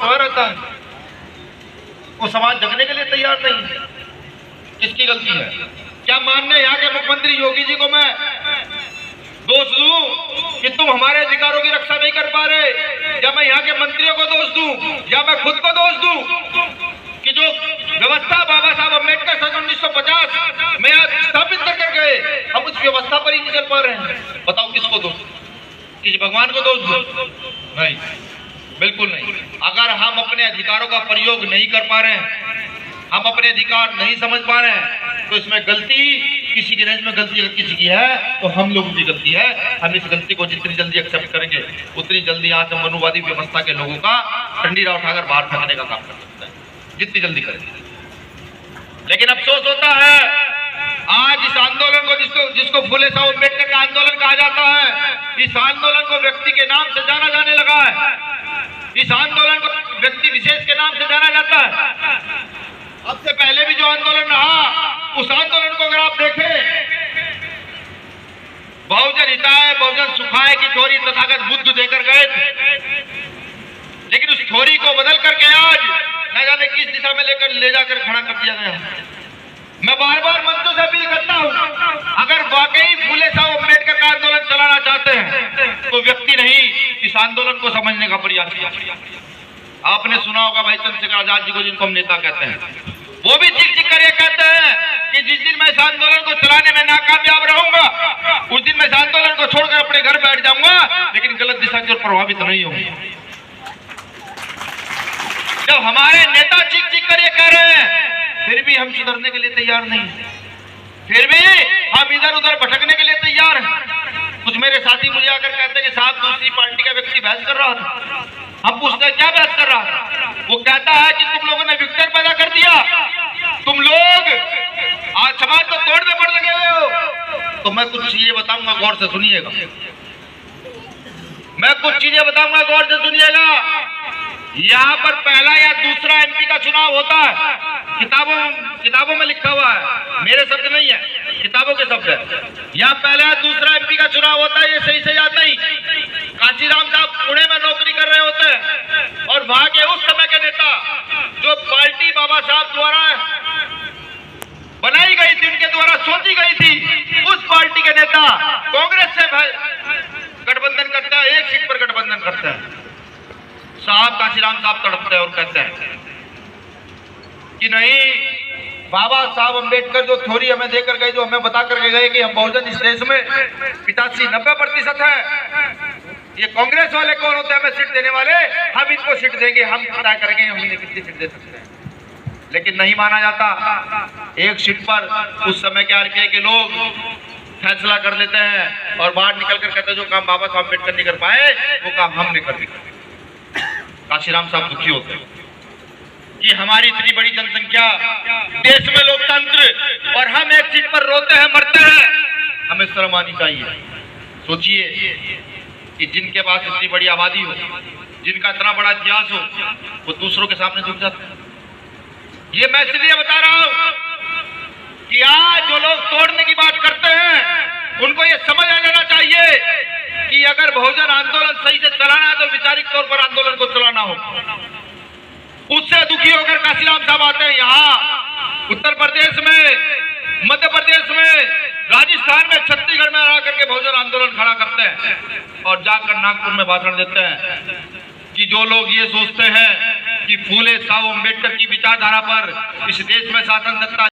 सोया रहता है, वो समाज जगने के लिए तैयार नहीं है। किसकी गलती है? क्या मानने यहाँ के मुख्यमंत्री योगी जी को मैं दोष दूं कि तुम हमारे अधिकारों की रक्षा नहीं कर पा रहे, या मैं यहाँ के मंत्रियों को दोष दूं, या मैं खुद को दोष दूं कि जो व्यवस्था बाबा साहब अम्बेडकर सन 1950 में स्थापित कर गए, हम उस व्यवस्था पर ही नहीं चल पा रहे हैं। बताओ किसको दोष? किसी भगवान को दोष दो? नहीं, बिल्कुल नहीं। अगर हम अपने अधिकारों का प्रयोग नहीं कर पा रहे हैं, हम अपने अधिकार नहीं समझ पा रहे हैं, तो इसमें गलती किसी के रेंज में गलती अगर किसी की है तो हम लोगों की गलती है। हम इस गलती को जितनी जल्दी एक्सेप्ट करेंगे उतनी जल्दी यहाँ से मनुवादी व्यवस्था के लोगों का डंडीरा उठाकर बाहर फेंकने का काम कर सकते हैं, जितनी जल्दी करेंगे। लेकिन अफसोस होता है आज इस आंदोलन को जिसको फूले साहब अम्बेडकर का आंदोलन कहा जाता है, इस आंदोलन को व्यक्ति के नाम से जाना जाने लगा है। इस आंदोलन को व्यक्ति विशेष के नाम से जाना जाता है। अब से पहले भी जो आंदोलन रहा, उस आंदोलन को अगर आप देखें, बहुजन हिताय बहुजन सुखाय की थोड़ी तथागत बुद्ध देकर गए थे, लेकिन उस थोड़ी को बदल करके आज न जाने किस दिशा में ले जाकर खड़ा कर दिया गया। मैं बार बार मंचों से अपील करता हूं, अगर वाकई फूले साहब अम्बेडकर का आंदोलन चलाना चाहते हैं तो व्यक्ति नहीं, इस आंदोलन को समझने का प्रयास किया। आपने सुना होगा भाई चंद्रशेखर आजाद जी को, जिनको हम नेता कहते हैं, वो भी चिक चिक कर ये कहते हैं कि जिस दिन मैं इस आंदोलन को चलाने में नाकामयाब रहूंगा, उस दिन मैं इस आंदोलन को छोड़कर अपने घर बैठ जाऊंगा, लेकिन गलत दिशा की ओर प्रभावित नहीं होंगे। जब हमारे नेता चिक चिक कर ये कह रहे हैं, फिर भी हम सुधरने के लिए तैयार नहीं, फिर भी हम इधर उधर भटकने के लिए तैयार हैं। कुछ मेरे साथी मुझे आकर कहते हैं कि साहब दूसरी पार्टी का व्यक्ति बहस कर रहा था। हम पूछते हैं क्या बहस कर रहा था? वो कहता है कि तुम लोगों ने विक्टर पैदा कर दिया, तुम लोग आज समाज को तोड़ने पर लगे हुए हो। तो मैं कुछ चीजें बताऊंगा, गौर से सुनिएगा। मैं कुछ चीजें बताऊंगा, गौर से सुनिएगा। यहाँ पर पहला या दूसरा एमपी का चुनाव होता है, किताबों में लिखा हुआ है, मेरे शब्द नहीं है, किताबों के शब्द है। यहाँ पहला या दूसरा एमपी का चुनाव होता है, ये सही से याद नहीं। काशीराम साहब पुणे में नौकरी कर रहे होते हैं और वहां के उस समय के नेता, जो पार्टी बाबा साहब द्वारा बनाई गई थी, उनके द्वारा सोची गई थी, उस पार्टी के नेता कांग्रेस से गठबंधन करता है, एक सीट पर गठबंधन करता है। साहब काशीराम साहब तड़पते हैं और कहते हैं कि नहीं, बाबा साहब अम्बेडकर जो थ्योरी हमें देकर गए, जो हमें बता करके गए कि हम बहुजन इस देश में 85-90% है, ये कांग्रेस वाले कौन होते हैं हमें सीट देने वाले, हम इनको सीट देंगे, हम तय करेंगे हम इन्हें कितनी सीट दे सकते हैं। लेकिन नहीं माना जाता। एक सीट पर उस समय के आरपीआई के लोग फैसला कर लेते हैं और बाहर निकल कर कहते हैं जो काम बाबा साहब अम्बेडकर नहीं कर पाए वो काम हमने कर दिया। काशीराम साहब दुखी होते हैं कि हमारी इतनी बड़ी जनसंख्या, देश में लोकतंत्र, और हम एक सीट पर रोते हैं, मरते हैं। हमें शर्म आनी चाहिए। सोचिए कि जिनके पास इतनी बड़ी आबादी हो, जिनका इतना बड़ा इतिहास हो, वो दूसरों के सामने झुक जाते हैं। ये मैं इसलिए बता रहा हूं कि आज जो लोग तोड़ने की बात करते हैं, उनको ये समझ आ जाना चाहिए कि अगर बहुजन आंदोलन सही से चलाना है तो वैचारिक तौर पर आंदोलन को चलाना हो। उससे दुखी होकर काशीराम साहब आते हैं यहाँ उत्तर प्रदेश में, मध्य प्रदेश में, राजस्थान में, छत्तीसगढ़ में आकर के बहुजन आंदोलन खड़ा करते हैं और जाकर नागपुर में भाषण देते हैं कि जो लोग ये सोचते हैं कि फूले साहब अम्बेडकर की विचारधारा पर इस देश में शासन सत्ता